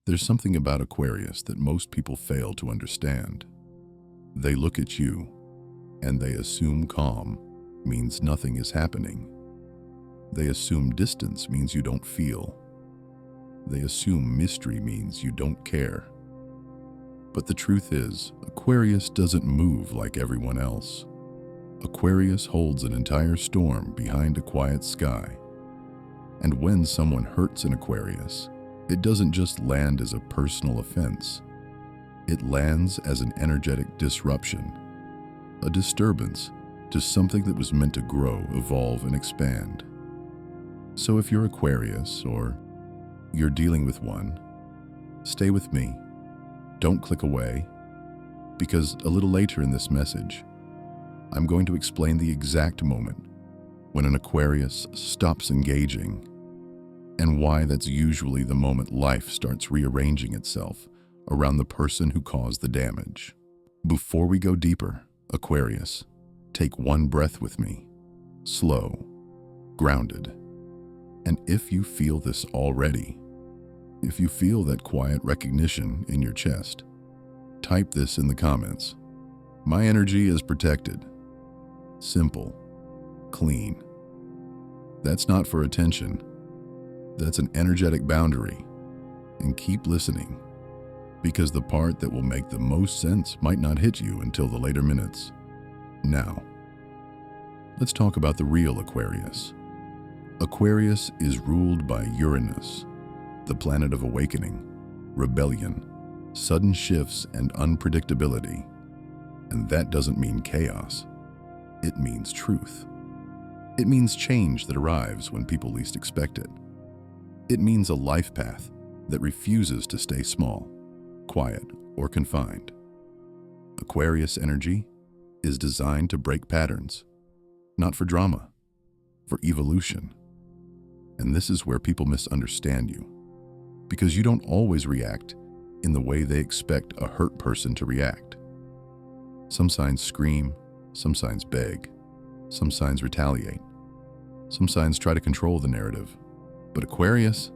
There's something about Aquarius that most people fail to understand. They look at you, and they assume calm means nothing is happening. They assume distance means you don't feel. They assume mystery means you don't care. But the truth is, Aquarius doesn't move like everyone else. Aquarius holds an entire storm behind a quiet sky. And when someone hurts an Aquarius, it doesn't just land as a personal offense. It lands as an energetic disruption, a disturbance to something that was meant to grow, evolve, and expand. So if you're Aquarius or you're dealing with one, stay with me. Don't click away, because a little later in this message, I'm going to explain the exact moment when an Aquarius stops engaging and why that's usually the moment life starts rearranging itself around the person who caused the damage. Before we go deeper, Aquarius, take one breath with me, slow, grounded. And if you feel this already, if you feel that quiet recognition in your chest, type this in the comments. My energy is protected. Simple, clean. That's not for attention. That's an energetic boundary. And keep listening, because the part that will make the most sense might not hit you until the later minutes. Now, let's talk about the real Aquarius. Aquarius is ruled by Uranus, the planet of awakening, rebellion, sudden shifts, and unpredictability. And that doesn't mean chaos. It means truth. It means change that arrives when people least expect it. It means a life path that refuses to stay small, quiet, or confined. Aquarius energy is designed to break patterns, not for drama, for evolution. And this is where people misunderstand you, because you don't always react in the way they expect a hurt person to react. Some signs scream, some signs beg, some signs retaliate, some signs try to control the narrative. But Aquarius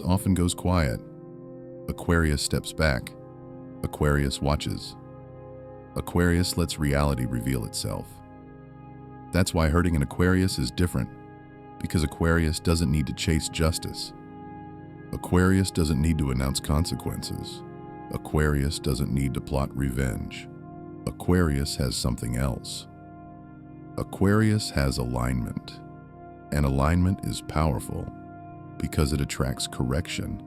often goes quiet. Aquarius steps back. Aquarius watches. Aquarius lets reality reveal itself. That's why hurting an Aquarius is different, because Aquarius doesn't need to chase justice. Aquarius doesn't need to announce consequences. Aquarius doesn't need to plot revenge. Aquarius has something else. Aquarius has alignment. And alignment is powerful because it attracts correction.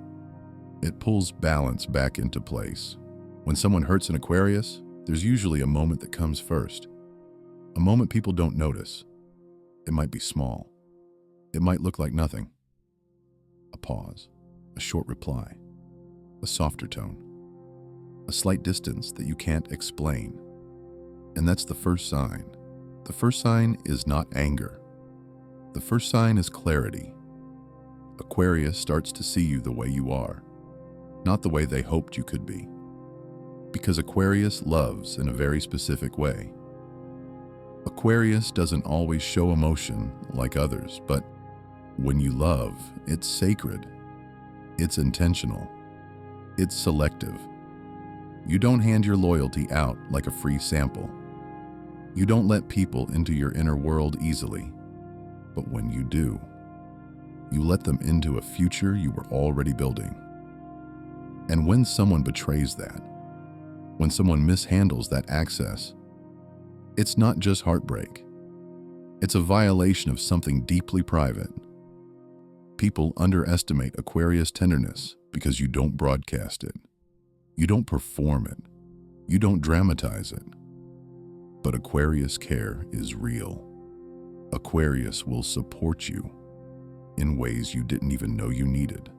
It pulls balance back into place. When someone hurts an Aquarius, there's usually a moment that comes first. A moment people don't notice. It might be small. It might look like nothing. A pause, a short reply, a softer tone, a slight distance that you can't explain. And that's the first sign. The first sign is not anger. The first sign is clarity. Aquarius starts to see you the way you are, not the way they hoped you could be. Because Aquarius loves in a very specific way. Aquarius doesn't always show emotion like others, but when you love, it's sacred. It's intentional. It's selective. You don't hand your loyalty out like a free sample. You don't let people into your inner world easily. But when you do, you let them into a future you were already building. And when someone betrays that, when someone mishandles that access, it's not just heartbreak. It's a violation of something deeply private. People underestimate Aquarius tenderness because you don't broadcast it. You don't perform it. You don't dramatize it. But Aquarius care is real. Aquarius will support you in ways you didn't even know you needed.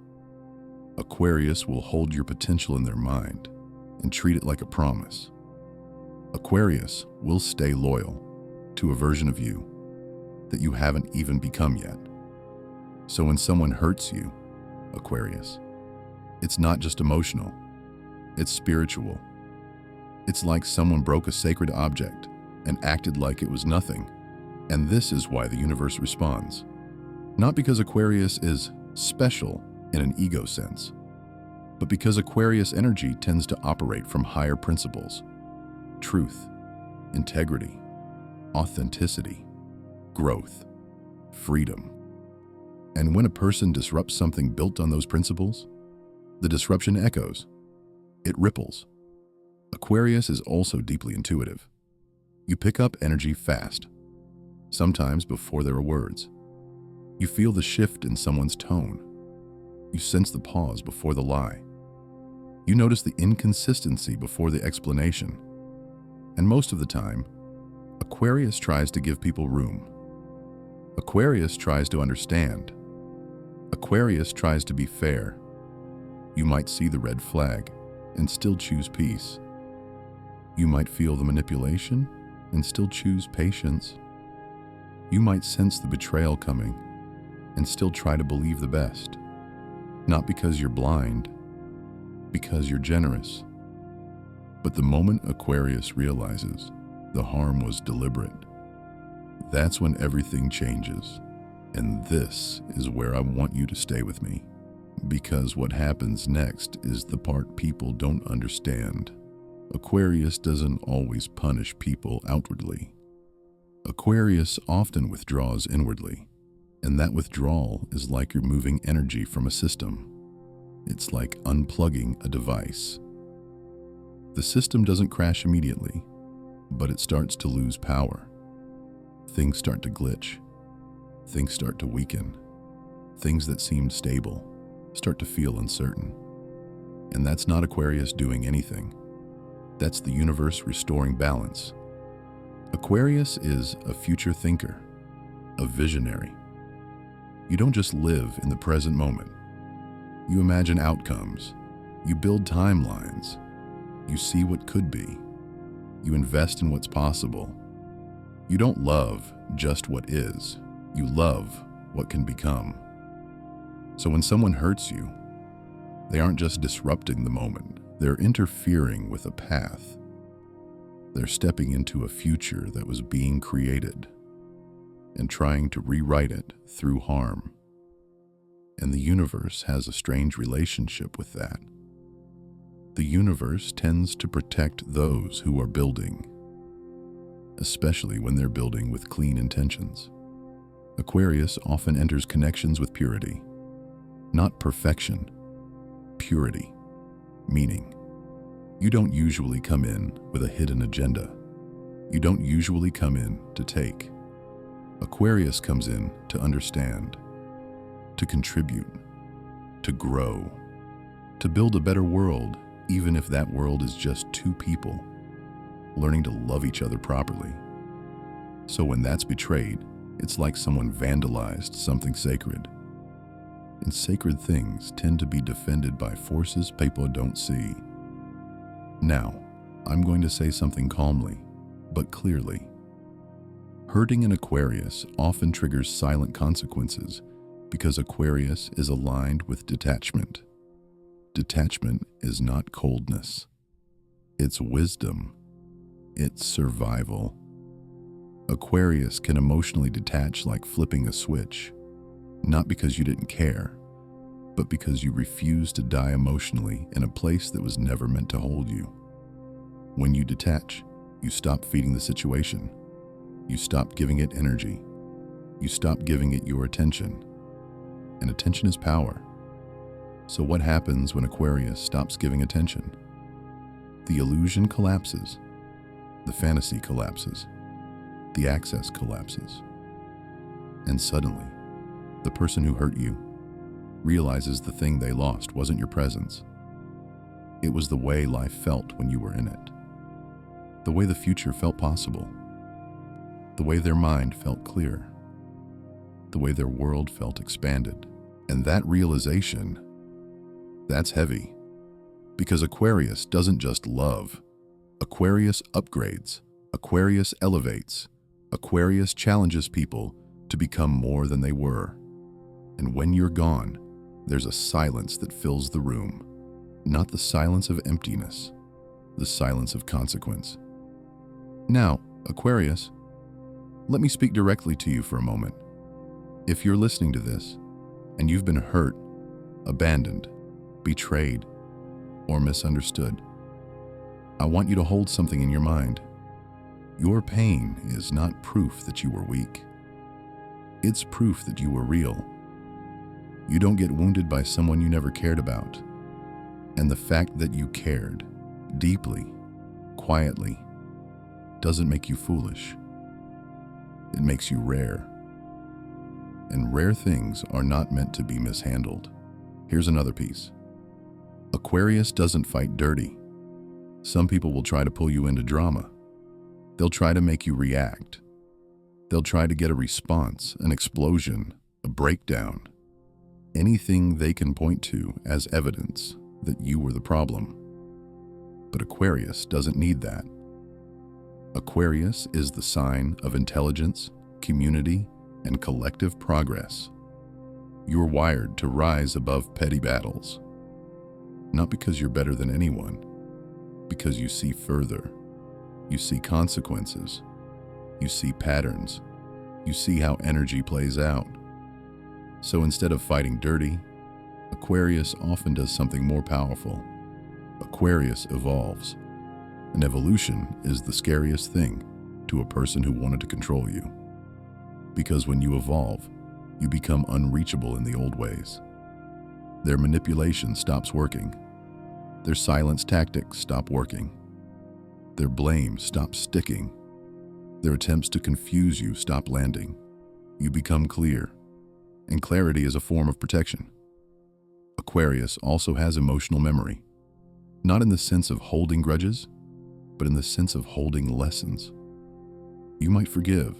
Aquarius will hold your potential in their mind and treat it like a promise. Aquarius will stay loyal to a version of you that you haven't even become yet. So when someone hurts you, Aquarius, it's not just emotional, it's spiritual. It's like someone broke a sacred object and acted like it was nothing. And this is why the universe responds. Not because Aquarius is special in an ego sense, but because Aquarius energy tends to operate from higher principles: truth, integrity, authenticity, growth, freedom. And when a person disrupts something built on those principles, the disruption echoes. It ripples. Aquarius is also deeply intuitive. You pick up energy fast, sometimes before there are words. You feel the shift in someone's tone. You sense the pause before the lie. You notice the inconsistency before the explanation. And most of the time, Aquarius tries to give people room. Aquarius tries to understand. Aquarius tries to be fair. You might see the red flag and still choose peace. You might feel the manipulation and still choose patience. You might sense the betrayal coming and still try to believe the best. Not because you're blind, because you're generous. But the moment Aquarius realizes the harm was deliberate, that's when everything changes. And this is where I want you to stay with me, because what happens next is the part people don't understand. Aquarius doesn't always punish people outwardly. Aquarius often withdraws inwardly, and that withdrawal is like you're moving energy from a system. It's like unplugging a device. The system doesn't crash immediately, but it starts to lose power. Things start to glitch. Things start to weaken. Things that seemed stable start to feel uncertain. And that's not Aquarius doing anything. That's the universe restoring balance. Aquarius is a future thinker, a visionary. You don't just live in the present moment. You imagine outcomes. You build timelines. You see what could be. You invest in what's possible. You don't love just what is. You love what can become. So when someone hurts you, they aren't just disrupting the moment. They're interfering with a path. They're stepping into a future that was being created and trying to rewrite it through harm. And the universe has a strange relationship with that. The universe tends to protect those who are building, especially when they're building with clean intentions. Aquarius often enters connections with purity, not perfection, purity, meaning you don't usually come in with a hidden agenda. You don't usually come in to take. Aquarius comes in to understand, to contribute, to grow, to build a better world, even if that world is just two people learning to love each other properly. So when that's betrayed, it's like someone vandalized something sacred. And sacred things tend to be defended by forces people don't see. Now, I'm going to say something calmly, but clearly. Hurting an Aquarius often triggers silent consequences because Aquarius is aligned with detachment. Detachment is not coldness. It's wisdom. It's survival. Aquarius can emotionally detach like flipping a switch, not because you didn't care, but because you refuse to die emotionally in a place that was never meant to hold you. When you detach, you stop feeding the situation. You stop giving it energy. You stop giving it your attention. And attention is power. So what happens when Aquarius stops giving attention? The illusion collapses. The fantasy collapses. The access collapses. And suddenly, the person who hurt you realizes the thing they lost wasn't your presence. It was the way life felt when you were in it. The way the future felt possible. The way their mind felt clear. The way their world felt expanded. And that realization, that's heavy. Because Aquarius doesn't just love. Aquarius upgrades. Aquarius elevates. Aquarius challenges people to become more than they were. And when you're gone, there's a silence that fills the room. Not the silence of emptiness, the silence of consequence. Now, Aquarius, let me speak directly to you for a moment. If you're listening to this, and you've been hurt, abandoned, betrayed, or misunderstood. I want you to hold something in your mind. Your pain is not proof that you were weak. It's proof that you were real. You don't get wounded by someone you never cared about. And the fact that you cared, deeply, quietly, doesn't make you foolish. It makes you rare. And rare things are not meant to be mishandled. Here's another piece. Aquarius doesn't fight dirty. Some people will try to pull you into drama. They'll try to make you react. They'll try to get a response, an explosion, a breakdown. Anything they can point to as evidence that you were the problem. But Aquarius doesn't need that. Aquarius is the sign of intelligence, community, and collective progress. You're wired to rise above petty battles. Not because you're better than anyone, because you see further. You see consequences. You see patterns. You see how energy plays out. So instead of fighting dirty, Aquarius often does something more powerful. Aquarius evolves. And evolution is the scariest thing to a person who wanted to control you. Because when you evolve, you become unreachable in the old ways. Their manipulation stops working. Their silence tactics stop working. Their blame stops sticking. Their attempts to confuse you stop landing. You become clear. And clarity is a form of protection. Aquarius also has emotional memory. Not in the sense of holding grudges, but in the sense of holding lessons. You might forgive.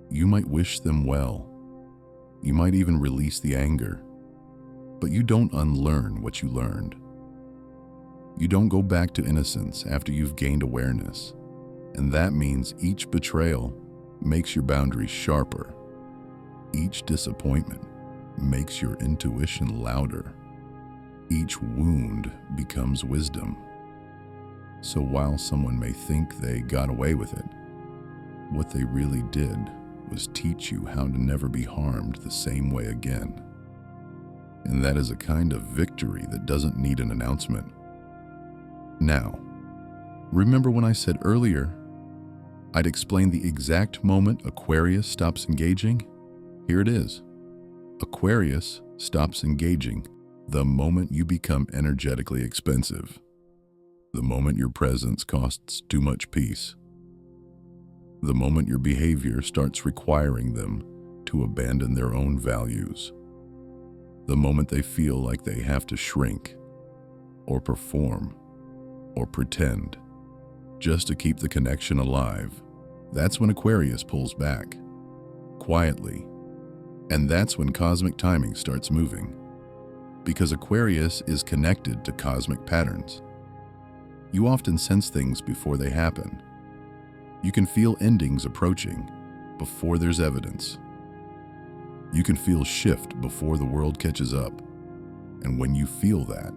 You might wish them well. You might even release the anger. But you don't unlearn what you learned. You don't go back to innocence after you've gained awareness. And that means each betrayal makes your boundaries sharper. Each disappointment makes your intuition louder. Each wound becomes wisdom. So while someone may think they got away with it, what they really did was teach you how to never be harmed the same way again. And that is a kind of victory that doesn't need an announcement. Now, remember when I said earlier, I'd explain the exact moment Aquarius stops engaging? Here it is. Aquarius stops engaging the moment you become energetically expensive. The moment your presence costs too much peace. The moment your behavior starts requiring them to abandon their own values. The moment they feel like they have to shrink, or perform, or pretend, just to keep the connection alive. That's when Aquarius pulls back, quietly. And that's when cosmic timing starts moving. Because Aquarius is connected to cosmic patterns. You often sense things before they happen. You can feel endings approaching before there's evidence. You can feel shift before the world catches up. And when you feel that,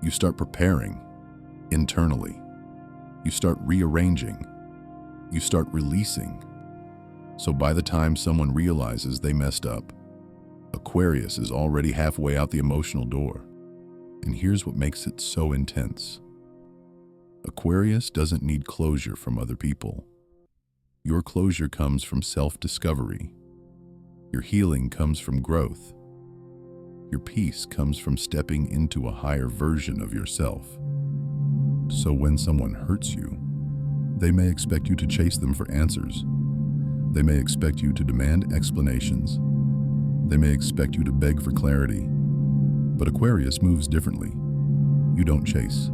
you start preparing internally. You start rearranging. You start releasing. So by the time someone realizes they messed up, Aquarius is already halfway out the emotional door. And here's what makes it so intense. Aquarius doesn't need closure from other people. Your closure comes from self-discovery. Your healing comes from growth. Your peace comes from stepping into a higher version of yourself. So when someone hurts you, they may expect you to chase them for answers. They may expect you to demand explanations. They may expect you to beg for clarity. But Aquarius moves differently. You don't chase.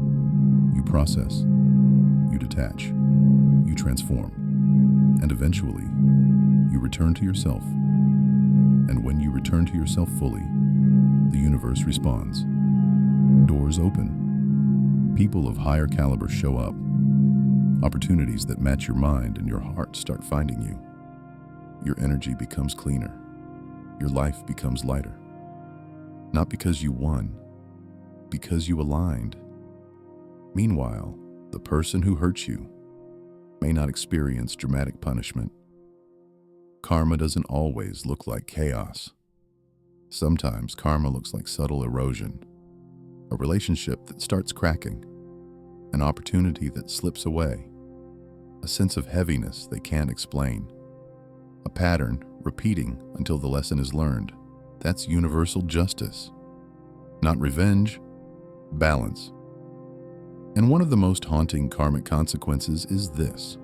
You process. You detach. You transform. And eventually, you return to yourself. And when you return to yourself fully, the universe responds. Doors open. People of higher caliber show up. Opportunities that match your mind and your heart start finding you. Your energy becomes cleaner. Your life becomes lighter. Not because you won, because you aligned. Meanwhile, the person who hurts you may not experience dramatic punishment. Karma doesn't always look like chaos. Sometimes karma looks like subtle erosion, a relationship that starts cracking, an opportunity that slips away, a sense of heaviness they can't explain, a pattern repeating until the lesson is learned. That's universal justice. Not revenge, balance. And one of the most haunting karmic consequences is this.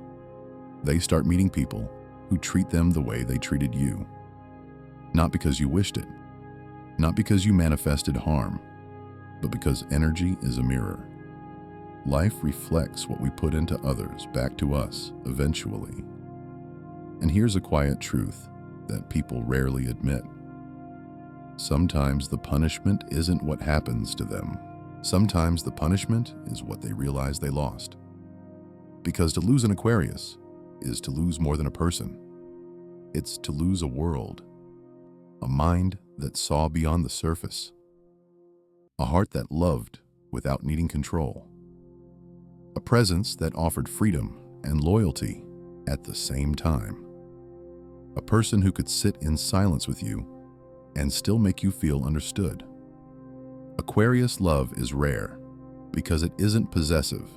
They start meeting people who treat them the way they treated you. Not because you wished it, not because you manifested harm, but because energy is a mirror. Life reflects what we put into others back to us eventually. And here's a quiet truth that people rarely admit. Sometimes the punishment isn't what happens to them. Sometimes the punishment is what they realize they lost. Because to lose an Aquarius is to lose more than a person. It's to lose a world, a mind that saw beyond the surface, a heart that loved without needing control, a presence that offered freedom and loyalty at the same time, a person who could sit in silence with you and still make you feel understood. Aquarius love is rare because it isn't possessive,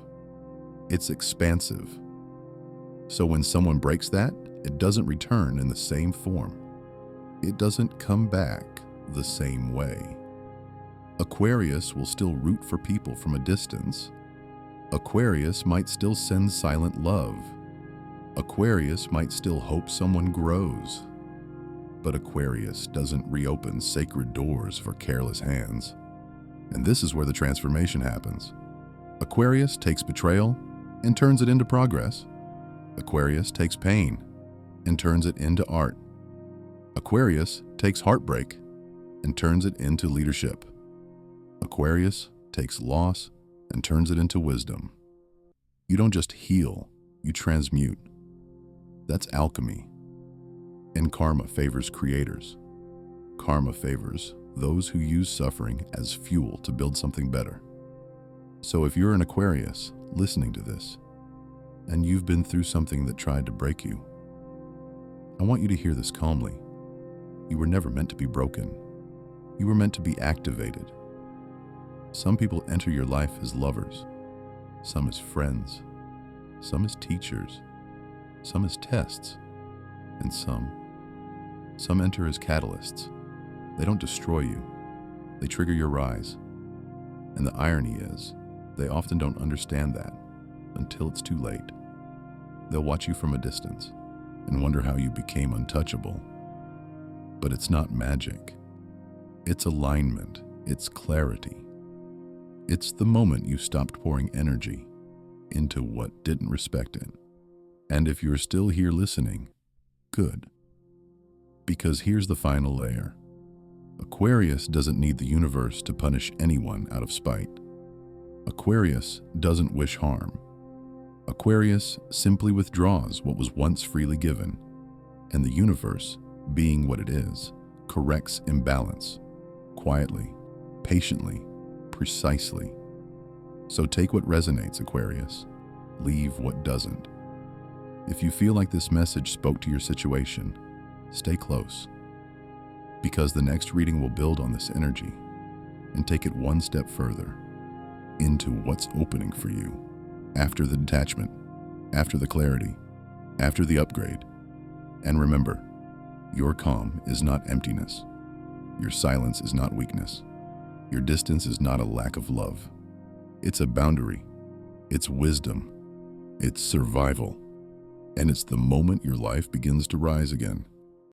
it's expansive. So when someone breaks that, it doesn't return in the same form. It doesn't come back the same way. Aquarius will still root for people from a distance. Aquarius might still send silent love. Aquarius might still hope someone grows. But Aquarius doesn't reopen sacred doors for careless hands. And this is where the transformation happens. Aquarius takes betrayal and turns it into progress. Aquarius takes pain and turns it into art. Aquarius takes heartbreak and turns it into leadership. Aquarius takes loss and turns it into wisdom. You don't just heal, you transmute. That's alchemy. And karma favors creators. Karma favors those who use suffering as fuel to build something better. So if you're an Aquarius listening to this, and you've been through something that tried to break you, I want you to hear this calmly. You were never meant to be broken. You were meant to be activated. Some people enter your life as lovers, some as friends, some as teachers, some as tests, and some enter as catalysts. They don't destroy you, they trigger your rise. And the irony is, they often don't understand that until it's too late. They'll watch you from a distance and wonder how you became untouchable. But it's not magic. It's alignment, it's clarity. It's the moment you stopped pouring energy into what didn't respect it. And if you're still here listening, good. Because here's the final layer. Aquarius doesn't need the universe to punish anyone out of spite. Aquarius doesn't wish harm. Aquarius simply withdraws what was once freely given, and the universe, being what it is, corrects imbalance, quietly, patiently, precisely. So take what resonates, Aquarius. Leave what doesn't. If you feel like this message spoke to your situation, stay close. Because the next reading will build on this energy and take it one step further into what's opening for you after the detachment, after the clarity, after the upgrade. And remember, your calm is not emptiness. Your silence is not weakness. Your distance is not a lack of love. It's a boundary. It's wisdom. It's survival. And it's the moment your life begins to rise again.